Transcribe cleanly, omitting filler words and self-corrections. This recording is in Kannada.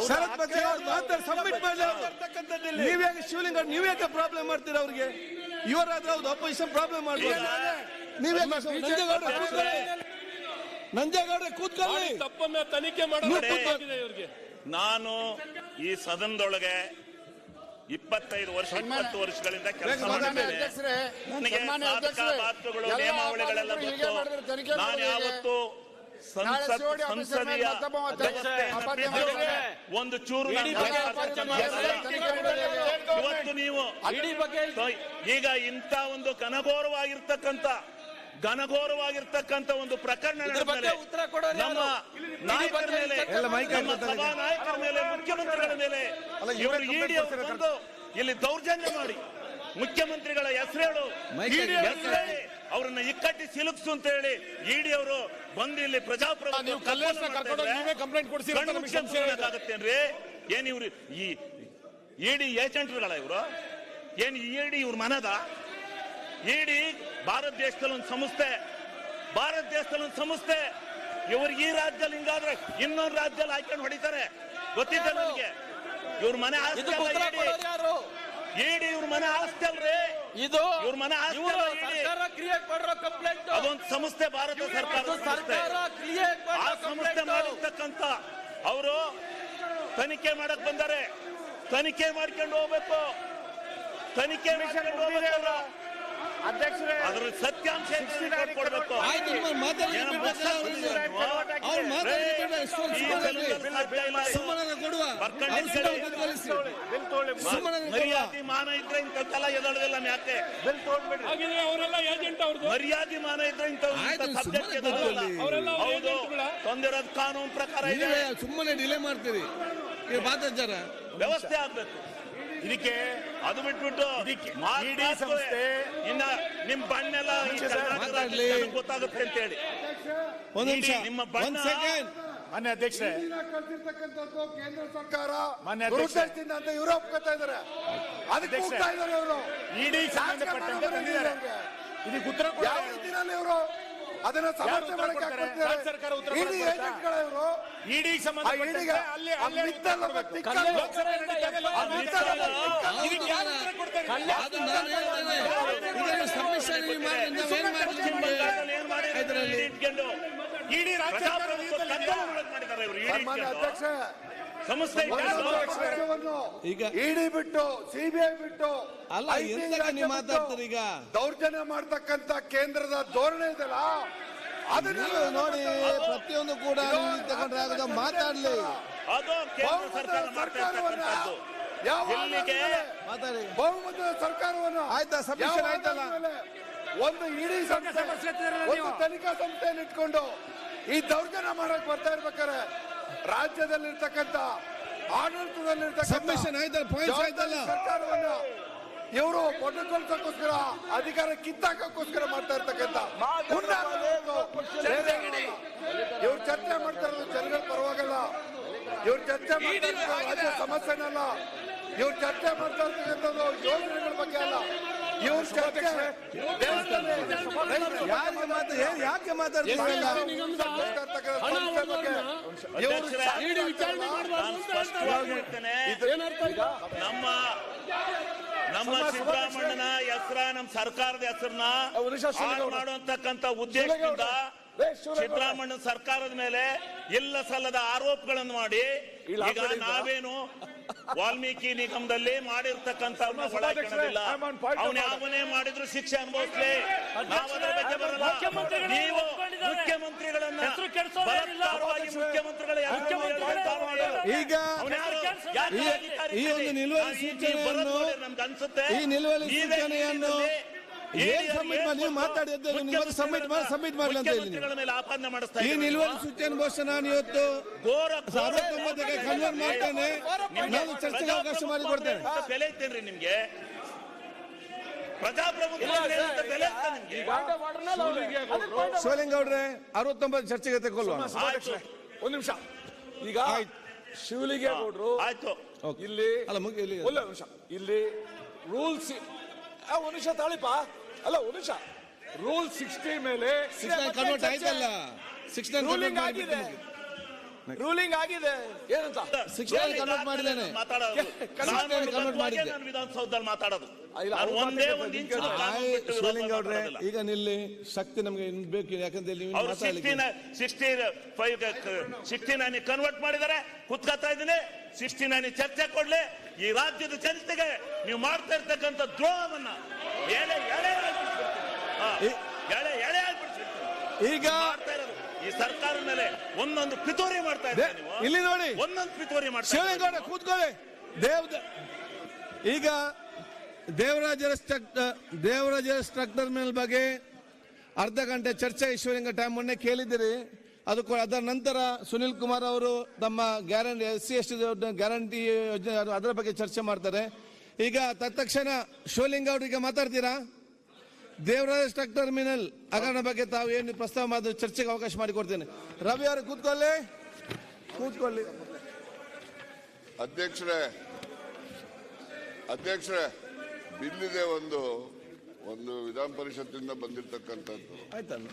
ಶರತ್ ಬಚ್ಚೇಗೌಡ ಅವ್ರು ಮಾತಾಡಿ ಸಬ್ಮಿಟ್ ಮಾಡಲಿ. ನೀವ್ಯಾಕೆ ಶಿವಲಿಂಗ ನೀವ್ಯಾಕೆ ಪ್ರಾಬ್ಲಮ್ ಮಾಡ್ತೀರಾ ಅವ್ರಿಗೆ? ಇವರಾದ್ರೆ ಹೌದು ಅಪೋಸಿಷನ್ ಪ್ರಾಬ್ಲಮ್ ಮಾಡ್ಬೋದು. ನಂಜೇಗೌಡ್ರೆ ಕೂತ್ಕೊಳ್ಳಿ. ತಪ್ಪನ್ನ ತನಿಖೆ ಮಾಡಲಾಗಿದೆ ಇವರಿಗೆ. ನಾನು ಈ ಸದನದೊಳಗೆ 25 ವರ್ಷ 20 ವರ್ಷಗಳಿಂದ ಕೆಲಸ ಮಾಡಿದ್ದೇನೆ. ನನಗೆ ಸಾಧಕ ಬಾಧಕಗಳು ನಿಯಮಾವಳಿಗಳೆಲ್ಲ ಗೊತ್ತು. ನಾನು ಯಾವತ್ತು ಸಂಸದೀಯ ಒಂದು ಚೂರು ಇವತ್ತು ನೀವು ಈಗ ಇಂಥ ಒಂದು ಘನಘೋರವಾಗಿರ್ತಕ್ಕಂಥ ಒಂದು ಪ್ರಕರಣ ನಮ್ಮ ನಾಯಕರ ಮೇಲೆ, ನಮ್ಮ ಸಭಾ ನಾಯಕರ ಮೇಲೆ, ಮುಖ್ಯಮಂತ್ರಿಗಳ ಮೇಲೆ ಇವರು ಇಡಿ ಬಂದು ಇಲ್ಲಿ ದೌರ್ಜನ್ಯ ಮಾಡಿ ಮುಖ್ಯಮಂತ್ರಿಗಳ ಹೆಸರೇಳು ಅವರನ್ನ ಇಕ್ಕಟ್ಟಿ ಸಿಲುಕ್ಸು ಅಂತ ಹೇಳಿ ಇಡಿ ಅವರು ಬಂದು ಇಲ್ಲಿ ಪ್ರಜಾಪ್ರಭುತ್ವತ್ತೇನ್ರಿ? ಏನ್ ಇವ್ರು ಈ ಇಡಿ ಏಜೆಂಟ್ಗಳ ಇವರು? ಏನ್ ಇಡಿ ಇವ್ರ ಮನದ? ಇಡಿ ಭಾರತ ದೇಶದಲ್ಲಿ ಒಂದು ಸಂಸ್ಥೆ. ಇವ್ರಿಗೆ ಈ ರಾಜ್ಯದಲ್ಲಿ ಹಿಂಗಾದ್ರೆ ಇನ್ನೊಂದು ರಾಜ್ಯದಲ್ಲಿ ಹಾಕೊಂಡು ಹೊಡಿತಾರೆ. ಗೊತ್ತಿದೆ ನನಗೆ. ಇವ್ರ ಮನೆ ಆಸ್ತಿ ಇಡಿ ಇವ್ರ ಮನೆ ಆಸ್ತಿ ಅಲ್ರಿ, ಇದು ಇವ್ರ ಮನೆ ಆಸ್ತಿ. ಅದೊಂದು ಸಂಸ್ಥೆ, ಭಾರತ ಸರ್ಕಾರ ಆ ಸಂಸ್ಥೆ ಮಾಡಿರ್ತಕ್ಕಂಥ ಅವರು ತನಿಖೆ ಮಾಡಕ್ ಬಂದರೆ ತನಿಖೆ ಮಾಡ್ಕೊಂಡು ಹೋಗ್ಬೇಕು. ಅಧ್ಯಕ್ಷರೇ ಅದ್ರ ಸತ್ಯಾಂಶ ಕೊಡ್ಬೇಕು. ಮರ್ಯಾದೆ ಮಾನ ಇದ್ರೆ ಇಂಥದ್ದೆಲ್ಲ ಎದಳದಿಲ್ಲ. ಯಾಕೆ ಮರ್ಯಾದೆ ಮಾನ ಇದ್ರೆ ಇಂಥ ಸಬ್ಜೆಕ್ಟ್ ಎದಳಲ್ಲ. ಹೌದು, ತಂದಿರೋದು ಕಾನೂನು ಪ್ರಕಾರ ಇದೆ. ಸುಮ್ಮನೆ ಡಿಲೇ ಮಾಡ್ತೀರಿ. ವ್ಯವಸ್ಥೆ ಆಗ್ಬೇಕು ಇದಕ್ಕೆ. ಅದು ಬಿಟ್ಬಿಟ್ಟು ಸಂಸ್ಥೆ ಇನ್ನ ನಿಮ್ ಬಣ್ಣೆಲ್ಲ ಗೊತ್ತಾಗುತ್ತೆ ಅಂತ ಹೇಳಿ ನಿಮ್ಮ ಬಣ್ಣ. ಮಾನ್ಯ ಅಧ್ಯಕ್ಷರೇ, ಕೇಂದ್ರ ಸರ್ಕಾರ ದುರುದ್ದೇಶದಿಂದ ಅಂತ ಇವರು ಒಪ್ಕೊತಾ ಇದ್ದಾರೆ. ಅದಕ್ಕೆ ಇವರು ಇಡಿ ಸಂಬಂಧಪಟ್ಟಂತೆ ತಂದಿದ್ದಾರೆ. ಇದಕ್ಕೆ ಉತ್ತರ ಯಾವ ರೀತಿಯಲ್ಲಿ ಇವರು ಅದನ್ನ ಸಮರ್ಥನೆ ಮಾಡಕ್ಕೆ ಸರ್ಕಾರ ಉತ್ತರ ಇವರು ಇಡಿ ಸಂಬಂಧಪಟ್ಟಂತೆ ಅಧ್ಯಕ್ಷ ಸಂಸ್ಥೆ ಈಗ ಇಡಿ ಬಿಟ್ಟು ಸಿಬಿಐ ಬಿಟ್ಟು ಅಲ್ಲ ನೀವು ಮಾತಾಡ್ತಾರೆ. ಈಗ ದೌರ್ಜನ್ಯ ಮಾಡ್ತಕ್ಕಂತ ಕೇಂದ್ರದ ಧೋರಣೆ ಇದೆಯಲ್ಲ, ಅದನ್ನ ನೋಡಿ. ಪ್ರತಿಯೊಂದು ಕೂಡ ತಗೊಂಡ್ರೆ ಮಾತಾಡ್ಲಿ. ಅದು ಕೇಂದ್ರ ಸರ್ಕಾರ ಮಾಡ್ತಿರ್ತಕ್ಕಂಥದ್ದು. ಬಹುಮತದ ಸರ್ಕಾರವನ್ನು ಆಯ್ತಾ ಸಬ್ಮಿಷನ್ ಆಯ್ತಲ್ಲ. ಒಂದು ಇಡಿ ಸಂಸ್ಥೆ, ಒಂದು ತನಿಖಾ ಸಂಸ್ಥೆಯನ್ನು ಇಟ್ಕೊಂಡು ಈ ದೌರ್ಜನ್ಯ ಮಾಡಕ್ ಬರ್ತಾ ಇರ್ಬೇಕಾರೆ ರಾಜ್ಯದಲ್ಲಿರ್ತಕ್ಕಂಥ ಆಡಳಿತದಲ್ಲಿರ್ತಕ್ಕಂಥ ಸರ್ಕಾರವನ್ನ ಇವರು ಕೊಟ್ಟುಕೊಳ್ಸಕ್ಕೋಸ್ಕರ ಅಧಿಕಾರ ಕಿತ್ತಾಕೋಸ್ಕರ ಮಾಡ್ತಾ ಇರ್ತಕ್ಕಂಥ ಇವ್ರು ಚರ್ಚೆ ಮಾಡ್ತಾ ಇರೋದು ಜನಗಳ ಪರವಾಗಲ್ಲ. ಇವ್ರು ಚರ್ಚೆ ಮಾಡ್ತಾ ರಾಜ್ಯ ಸಮಸ್ಯೆನಲ್ಲ. ಇವ್ರು ಚರ್ಚೆ ಮಾಡ್ತಾ ಇರ್ತಕ್ಕಂಥದ್ದು ಯೋಜನೆಗಳ ಬಗ್ಗೆ ಅಲ್ಲ. ಇವ್ರ ಚರ್ಚೆ ಯಾಕೆ ಮಾತಾಡ್ತಾರೆ? ನಮ್ಮ ಸಿದ್ದರಾಮಣ್ಣನ ಹೆಸರ, ನಮ್ಮ ಸರ್ಕಾರದ ಹೆಸರನ್ನ ಮಾಡುವಂತಕ್ಕಂಥ ಉದ್ದೇಶದಿಂದ ಸಿದ್ದರಾಮಣ್ಣ ಸರ್ಕಾರದ ಮೇಲೆ ಇಲ್ಲ ಸಲ್ಲದ ಆರೋಪಗಳನ್ನು ಮಾಡಿ ಈಗ ನಾವೇನು ವಾಲ್ಮೀಕಿ ನಿಗಮದಲ್ಲಿ ಮಾಡಿರ್ತಕ್ಕಂಥ ಅವನ ಯಾವನೇ ಮಾಡಿದ್ರು ಶಿಕ್ಷೆ ಅನುಭವಿಸ್ಲಿ. ನಾವು ಅದರ ಬಗ್ಗೆ ಬರಲ್ಲ. ನೀವು ಮುಖ್ಯಮಂತ್ರಿಗಳನ್ನ ಈಗ ಈ ಒಂದು ನಿಲುವಳಿ ಸೂಚನೆಯನ್ನು ನಮ್ಗೆ ಅನ್ಸುತ್ತೆ ಈ ನಿಲುವಳಿ ಸೂಚನೆಯನ್ನು ನೀವು ಮಾತಾಡಿ ಸಬ್ಮಿಟ್ ಮಾಡಲಿ ಅಂತ ಹೇಳಿ ಈ ನಿಲುವಳಿ ಸೂಚನೆ ಬಹುಶಃ ನಾನು ಇವತ್ತು 69ಕ್ಕೆ ಕನ್ವರ್ಟ್ ಮಾಡ್ತೇನೆ. ನಾನು ಚರ್ಚೆಗೆ ಅವಕಾಶ ಮಾಡಿಕೊಡ್ತೇನೆ. ಬೆಲೆ ಇತ್ತೇನ್ರಿ ನಿಮ್ಗೆ? ಪ್ರಜಾಪ್ರಭುತ್ವ ಶಿವಲಿಂಗೌಡ್ರೆ 69 ಚರ್ಚೆಗೆ ತೆಗೊಳ್ಳುವ. ಒಂದು ನಿಮಿಷ. ಈಗ ಶಿವಲಿಂಗೇಗೌಡರು ಆಯ್ತು ಇಲ್ಲಿ ಇಲ್ಲಿ ರೂಲ್ಸ್ ಒಂದು ನಿಮಿಷ ತಾಳಿಪ ಅಲ್ಲ ಒಂದು ನಿಮಿಷ. ರೂಲ್ 60 ಮೇಲೆ ಕನ್ವರ್ಟ್ ಆಯ್ತಲ್ಲ. 69 ರೂಲಿಂಗ್ ಆಗಿದೆ. ರೂಲಿಂಗ್ ಆಗಿದೆ ಏನಂತ ಶಿಕ್ಷಣ ಕನ್ವರ್ಟ್ ಮಾಡಿದ್ದೇನೆ. ಮಾತಾಡೋದು ಕನ್ವರ್ಟ್ ಮಾಡಿದ್ದೆ. ನಾನು ವಿಧಾನಸೌಧದಲ್ಲಿ ಮಾತಾಡೋದು ಇಲ್ಲ, ನಾನು ಅವ್ರು ಒಂದೇ ಮಾತಾಡೋದು ಒಂದು ಇಂಚು ಕೇಳಿ. ಕಾನೂನು ಬಿಟ್ಟು ವಿರೋಧ ಶಿವಲಿಂಗ ಅವ್ರೆ ಮಾತಾಡೋದಿಲ್ಲ. ಈಗ ನಿಲ್ಲಿ ಶಕ್ತಿ ನಮಗೆ ಇನ್ನು ಬೇಕು ಯಾಕಂದ್ರೆ ನೀವು ಅವರು ಮಾತಾಡಲಿಕ್ಕೆ 69 ಕನ್ವರ್ಟ್ ಮಾಡಿದ್ದಾರೆ. ಕುತ್ಕೊತಾ ಇದ್ದೀನಿ. 69 ಚರ್ಚೆ ಕೊಡ್ಲಿ. ಈ ರಾಜ್ಯದ ಜನತೆಗೆ ನೀವು ಮಾಡ್ತಾ ಇರ್ತಕ್ಕಂಥ ದ್ರೋಹವನ್ನ ಎಳೆ ಎಳೆ ಆಗ್ಬಿಡ್ಸ್ಬಿಡ್ತೀನಿ. ಎಳೆ ಆಗ್ಬಿಡ್ಸ್ಬಿಡ್ತೀನಿ. ಈಗ ಮಾಡ್ತಾ ಇರೋದು ಈ ಸರ್ಕಾರ ಮೇಲೆ ಒಂದೊಂದು ಪಿತೂರಿ ಮಾಡ್ತಾ ಇದ್ದಾರೆ ನೀವು. ಇಲ್ಲಿ ನೋಡಿ ಒಂದೊಂದು ಪಿತೂರಿ ಮಾಡ್ತಾ ಶಿವಲಿಂಗ ಅವ್ರೆ ಕೂತ್ಕೊಳ್ಳಿ. ಈಗ ದೇವರಾಜರ ಸ್ಟ್ರಕ್ಚರ್ ಮೇಲೆ ಬಗ್ಗೆ ಅರ್ಧ ಗಂಟೆ ಚರ್ಚೆ ಶಿವಲಿಂಗ ಟೈಮ್ ಮೊನ್ನೆ ಕೇಳಿದ್ದೀರಿ. ಅದರ ನಂತರ ಸುನಿಲ್ ಕುಮಾರ್ ಅವರು ತಮ್ಮ ಗ್ಯಾರಂಟಿ SC/ST ಗ್ಯಾರಂಟಿ ಯೋಜನೆ ಅದರ ಬಗ್ಗೆ ಚರ್ಚೆ ಮಾಡ್ತಾರೆ. ಈಗ ತತ್ಕ್ಷಣ ಶಿವಲಿಂಗ ಅವರಿಗೆ ಮಾತಾಡ್ತೀರಾ? ದೇವರಾಜ ಸ್ಟ್ರಕ್ ಟರ್ಮಿನಲ್ ಹಗರಣ ಬಗ್ಗೆ ತಾವು ಏನು ಪ್ರಸ್ತಾವ ಮಾಡಿದ್ರೆ ಚರ್ಚೆಗೆ ಅವಕಾಶ ಮಾಡಿಕೊಡ್ತೇನೆ. ರವಿ ಅವರು ಕೂತ್ಕೊಳ್ಳಿ. ಅಧ್ಯಕ್ಷರೇ ಬಿಲ್ಲಿದೆ ಒಂದು ವಿಧಾನ ಪರಿಷತ್ತಿಂದ ಬಂದಿರತಕ್ಕಂಥದ್ದು ಆಯ್ತಲ್ಲ.